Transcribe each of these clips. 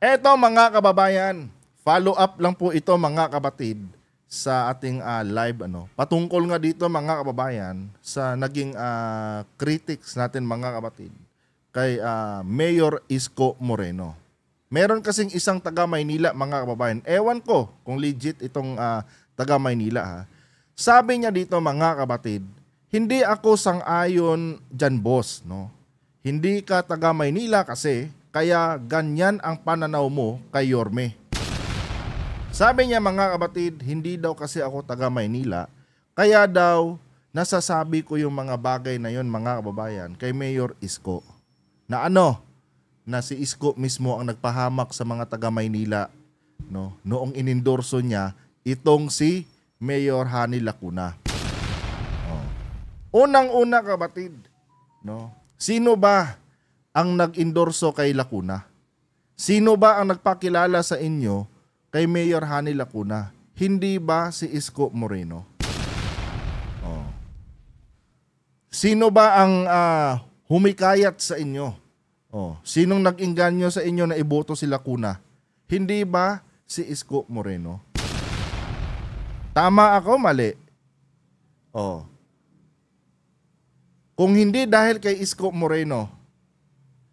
Eto mga kababayan, follow up lang po ito mga kapatid sa ating live Patungkol nga dito mga kababayan sa naging critics natin mga kapatid kay Mayor Isko Moreno. Meron kasing isang taga Maynila mga kababayan. Ewan ko kung legit itong taga Maynila ha. Sabi niya dito mga kapatid, hindi ako sang-ayon dyan boss, no? Hindi ka taga Maynila kasi kaya ganyan ang pananaw mo kay Yorme. Sabi niya mga kapatid, hindi daw kasi ako taga Maynila, kaya daw nasasabi ko yung mga bagay na yon mga kababayan kay Mayor Isko. Na si Isko mismo ang nagpahamak sa mga taga Maynila, no? Noong inendorso niya itong si Mayor Hani Lacuna. Oh. Unang-una kapatid, no? Sino ba ang nag-endorso kay Lacuna? Sino ba ang nagpakilala sa inyo kay Mayor Hani Lacuna? Hindi ba si Isko Moreno? Oh. Sino ba ang humikayat sa inyo? Oh. Sinong nag-engganyo sa inyo na iboto si Lacuna? Hindi ba si Isko Moreno? Tama ako, mali? Oh. Kung hindi dahil kay Isko Moreno,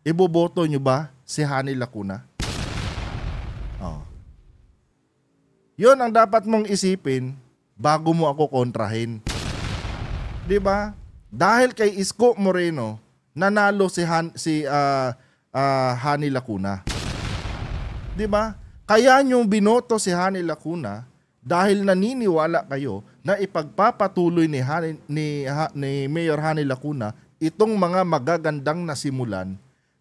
iboboto nyo ba si Hani Lacuna? Oh. Yun ang dapat mong isipin bago mo ako kontrahin. 'Di ba? Dahil kay Isko Moreno, nanalo si Hani Lacuna. 'Di ba? Kaya nyo binoto si Hani Lacuna dahil naniniwala kayo na ipagpapatuloy ni Mayor Hani Lacuna itong mga magagandang nasimulan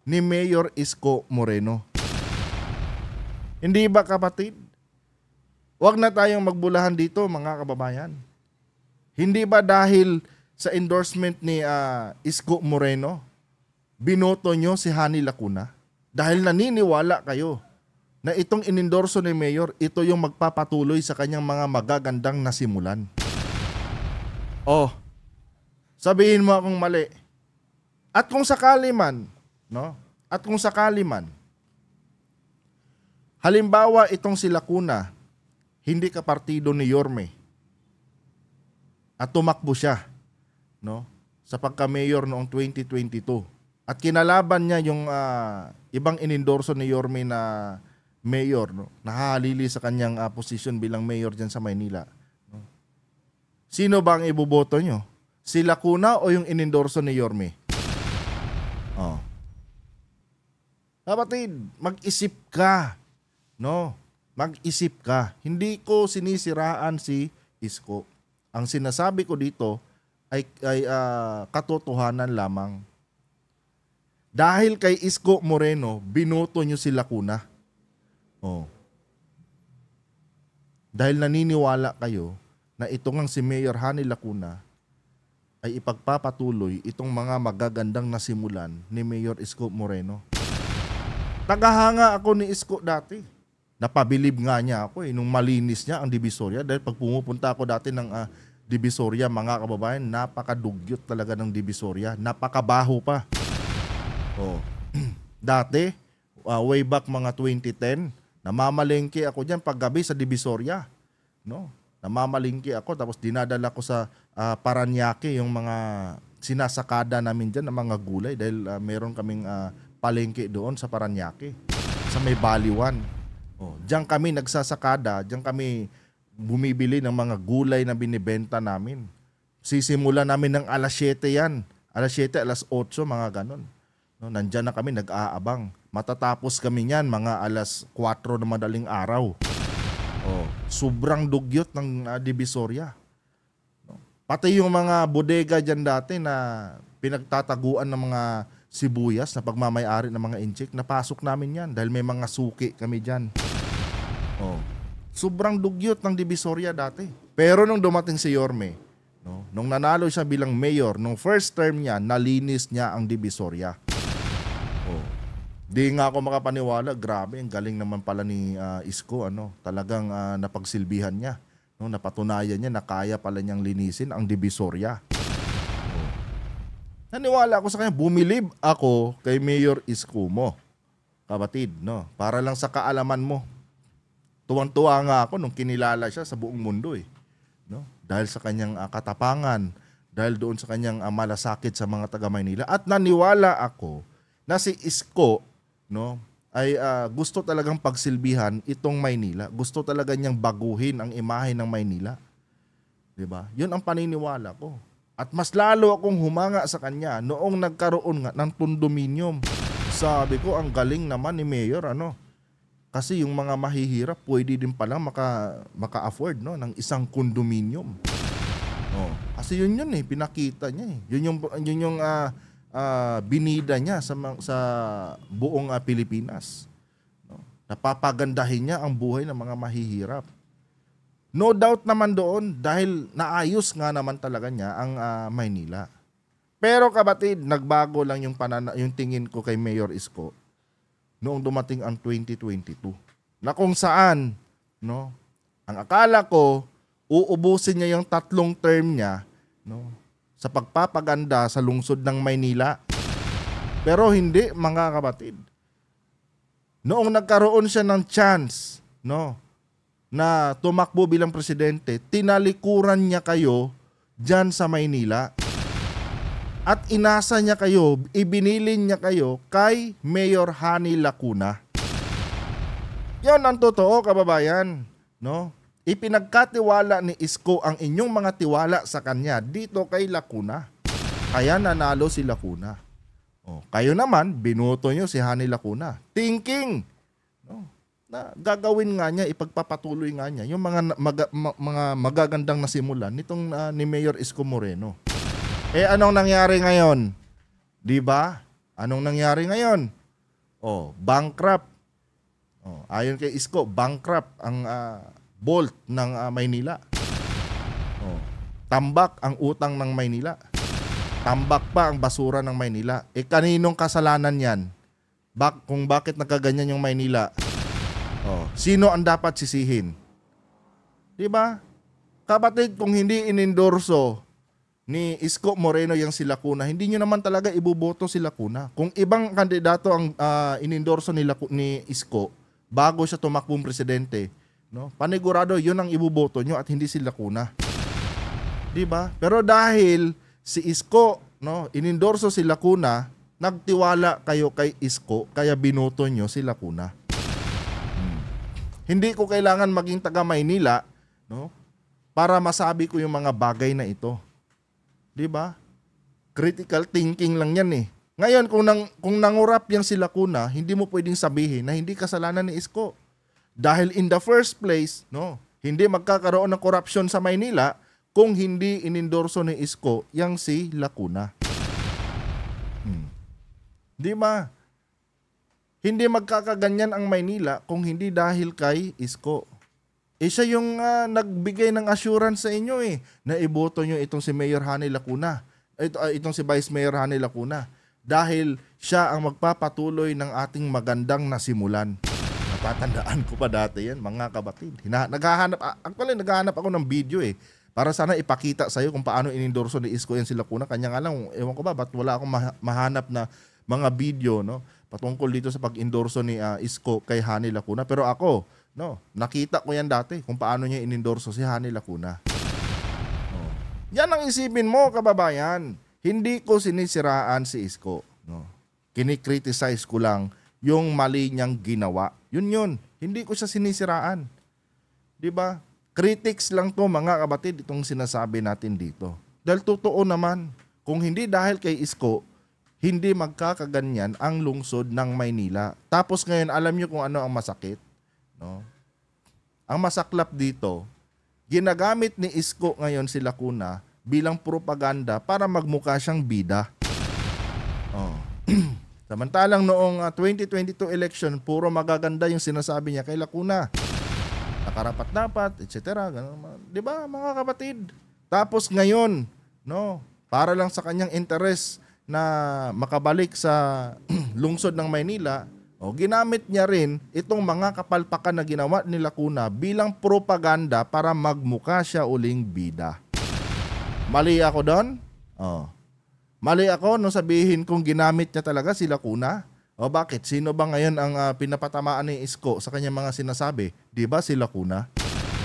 ni Mayor Isko Moreno. Hindi ba kapatid? Huwag na tayong magbulahan dito mga kababayan. Hindi ba dahil sa endorsement ni Isko Moreno, binoto nyo si Hani Lacuna? Dahil naniniwala kayo na itong inendorso ni Mayor, ito yung magpapatuloy sa kanyang mga magagandang nasimulan. Oh, sabihin mo akong mali. At kung sakali man, no? At kung sakali man, halimbawa itong si Lacuna, hindi ka partido ni Yorme, at tumakbo siya, no? Sa pagka-mayor noong 2022. At kinalaban niya yung ibang inendorso ni Yorme na mayor, no? Nahahalili sa kanyang posisyon bilang mayor dyan sa Maynila. No? Sino ba ang iboboto nyo? Si Lacuna o yung inendorso ni Yorme? Oh. Kapatid, mag-isip ka. No? Mag-isip ka. Hindi ko sinisiraan si Isko. Ang sinasabi ko dito ay katotohanan lamang. Dahil kay Isko Moreno, binoto nyo si Lacuna. Oh. Dahil naniniwala kayo na ito ngang si Mayor Hani Lacuna ay ipagpapatuloy itong mga magagandang nasimulan ni Mayor Isko Moreno. Tagahanga ako ni Isko dati. Napabilib nga niya ako nung malinis niya ang Divisoria. Dahil pag pumupunta ako dati ng Divisoria, mga kababayan, napakadugyot talaga ng Divisoria. Napakabaho pa. Oh. Dati, way back mga 2010, namamalengke ako diyan paggabi sa Divisoria, no? Namamalengke ako tapos dinadala ko sa Paranaque yung mga sinasakada namin diyan ng mga gulay dahil meron kaming palengke doon sa Paranaque, sa may Baliwan. Oh, diyan kami nagsasakada, diyan kami bumibili ng mga gulay na binibenta namin. Sisimula namin ng alas 7 yan. Alas 7, alas 8, mga ganon. No, nandyan na kami nag-aabang. Matatapos kami niyan mga alas 4 na madaling araw. Oh, sobrang dugyot ng Divisoria. No? Pati yung mga bodega dyan dati na pinagtataguan ng mga sibuyas na pagmamayari ng mga inchik, napasok namin yan dahil may mga suki kami dyan. Oh, sobrang dugyot ng Divisoria dati. Pero nung dumating si Yorme, no, nung nanalo siya bilang mayor, nung first term niya, nalinis niya ang Divisoria. Oh. Di nga ako makapaniwala, grabe, ang galing naman pala ni Isko, talagang napagsilbihan niya. No, napatunayan niya na kaya pala niyang linisin ang Divisoria. Naniwala ako sa kanya, bumilib ako kay Mayor Isko mo. Kapatid, no? Para lang sa kaalaman mo. Tuwang-tuwa nga ako nung kinilala siya sa buong mundo eh. No? Dahil sa kanyang katapangan, dahil doon sa kanyang malasakit sa mga taga Maynila. At naniwala ako na si Isko, no, ay gusto talagang pagsilbihan itong Maynila. Gusto talaga niyang baguhin ang imahe ng Maynila. 'Di ba? 'Yun ang paniniwala ko. At mas lalo akong humanga sa kanya noong nagkaroon nga ng condominium. Sabi ko, ang galing naman ni Mayor, ano? Kasi yung mga mahihirap, pwede din pala maka-afford, no, ng isang condominium. Oh, kasi yun eh, pinakita niya eh. Yun yung binida niya sa buong Pilipinas. No? Napapagandahin niya ang buhay ng mga mahihirap. No doubt naman doon dahil naayos nga naman talaga niya ang Maynila. Pero kapatid, nagbago lang yung tingin ko kay Mayor Isko noong dumating ang 2022. Na kung saan, no, ang akala ko, uubusin niya yung 3 term niya, no, sa pagpapaganda sa lungsod ng Maynila. Pero hindi, mga kapatid. Noong nagkaroon siya ng chance, no, na tumakbo bilang presidente, tinalikuran niya kayo dyan sa Maynila. At inasa niya kayo, ibinilin niya kayo kay Mayor Hani Lacuna. Yan ang totoo, kababayan. No? Ipinagkatiwala ni Isko ang inyong mga tiwala sa kanya dito kay Lacuna. Kaya nanalo si Lacuna. O, kayo naman, binuto nyo si Hani Lacuna. Thinking, no, na gagawin nga niya, ipagpapatuloy nga niya yung mga magagandang nasimulan nitong ni Mayor Isko Moreno. Eh anong nangyari ngayon? 'Di ba? Anong nangyari ngayon? Oh, bankrupt. Oh, ayon kay Isko, bankrupt ang Bolt ng Maynila. Oh, tambak ang utang ng Maynila. Tambak pa ang basura ng Maynila. Eh kaninong kasalanan 'yan? Kung bakit nagkaganyan yung Maynila? Oh, sino ang dapat sisihin? 'Di ba? Kapatid, kung hindi inendorso ni Isko Moreno yung si Lacuna, hindi nyo naman talaga ibuboto si Lacuna. Kung ibang kandidato ang inendorso ni Isko bago siya tumakbong presidente, no, panigurado yun ang ibuboto nyo at hindi si Lacuna. Diba? Pero dahil si Isko, no, inendorso si Lacuna, nagtiwala kayo kay Isko, kaya binoto nyo si Lacuna. Hindi ko kailangan maging taga Maynila, no, para masabi ko yung mga bagay na ito. 'Di ba? Critical thinking lang 'yan eh. Ngayon kung nangurap yang si Lacuna, hindi mo pwedeng sabihin na hindi kasalanan ni Isko. Dahil in the first place, no, hindi magkakaroon ng korupsyon sa Maynila kung hindi inendorso ni Isko yang si Lacuna. 'Di ba? Hindi magkakaganyan ang Maynila kung hindi dahil kay Isko. Eh siya yung nagbigay ng assurance sa inyo eh, na iboto nyo itong si Mayor Hani Lacuna, itong si Vice Mayor Hani Lacuna, dahil siya ang magpapatuloy ng ating magandang nasimulan. Natatandaan ko pa dati yan, mga kabatid. Naghahanap ako ng video eh, para sana ipakita sa'yo kung paano inendorso ni Isko yan si Lacuna. Kanya nga lang, ewan ko ba, ba't wala akong mahanap na mga video, no, patungkol dito sa pag-endorso ni Isko kay Hani Lacuna. Pero ako, no, nakita ko yan dati kung paano niya inendorso si Hani Lacuna. Oh. Yan ang isipin mo, kababayan. Hindi ko sinisiraan si Isko. No. Kinikriticize ko lang yung mali niyang ginawa. Yun. Hindi ko siya sinisiraan. 'Di ba? Critics lang to, mga kabatid, itong sinasabi natin dito. Dahil totoo naman, kung hindi dahil kay Isko, hindi magkakaganyan ang lungsod ng Maynila. Tapos ngayon, alam niyo kung ano ang masakit? No? Ang masaklap dito, ginagamit ni Isko ngayon si Lacuna bilang propaganda para magmukha siyang bida. Oh. Samantalang noong 2022 election, puro magaganda yung sinasabi niya kay Lacuna. Nakarapat-dapat, etc. 'Di ba, mga kapatid? Tapos ngayon, no, para lang sa kanyang interes na makabalik sa lungsod ng Maynila, ginamit niya rin itong mga kapalpakan na ginawa ni Lacuna bilang propaganda para magmukha siya uling bida. Mali ako doon? Mali ako nung sabihin kung ginamit niya talaga si Lacuna O bakit? Sino ba ngayon ang pinapatamaan ni Isko sa kanyang mga sinasabi? Di ba si Lacuna?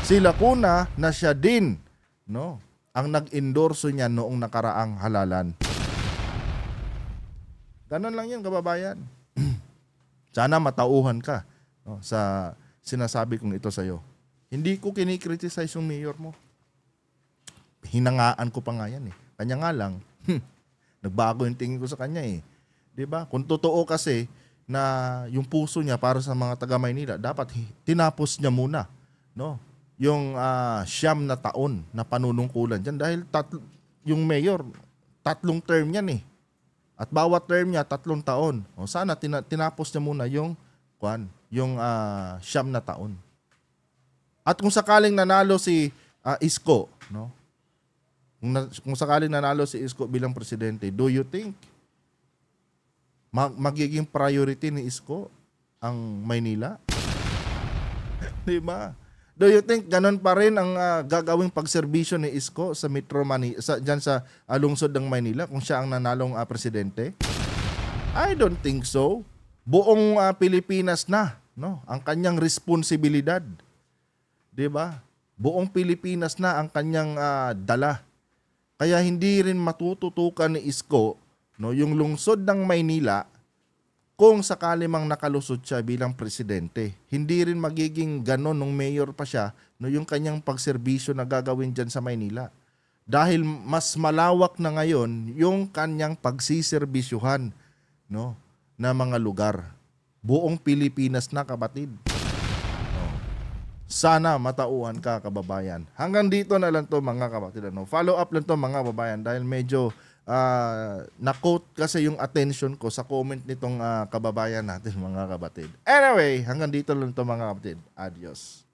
Si Lacuna na siya din, no, ang nag-endorso niya noong nakaraang halalan. Ganon lang yun, kababayan. Sana matauhan ka, no, sa sinasabi kong ito sa'yo. Hindi ko kinikriticize yung mayor mo. Hinangaan ko pa nga yan eh. Kanya nga lang, nagbago yung tingin ko sa kanya eh. 'Di ba? Kung totoo kasi na yung puso niya para sa mga taga Maynila, dapat tinapos niya muna, no? Yung 9 na taon na panunungkulan diyan dahil yung mayor 3 term niyan eh. At bawat term niya 3 taon. O sana tinapos niya muna yung yung 9 na taon. At kung sakaling nanalo si Isko, no? Kung sakaling nanalo si Isko bilang presidente, do you think magiging priority ni Isko ang Maynila? Di ba? Do you think ganun pa rin ang gagawing pagserbisyo ni Isko sa Metro Manila, dyan sa lungsod ng Maynila kung siya ang nanalong presidente? I don't think so. Buong Pilipinas na, no, ang kanyang responsibilidad. Di ba? Buong Pilipinas na ang kanyang dala. Kaya hindi rin matututukan ni Isko, no, yung lungsod ng Maynila kung sakali mang nakalusot siya bilang presidente. Hindi rin magiging ganon nung mayor pa siya, no, yung kanyang pagserbisyo na gagawin dyan sa Maynila. Dahil mas malawak na ngayon yung kanyang pagsiserbisyuhan, no, na mga lugar. Buong Pilipinas na, kapatid. Sana matauhan ka, kababayan. Hanggang dito na lang to, mga kapatid. Ano? Follow up lang to, mga kababayan, dahil medyo na-quote kasi yung attention ko sa comment nitong kababayan natin, mga kapatid. Anyway, hanggang dito lang to, mga kapatid. Adios.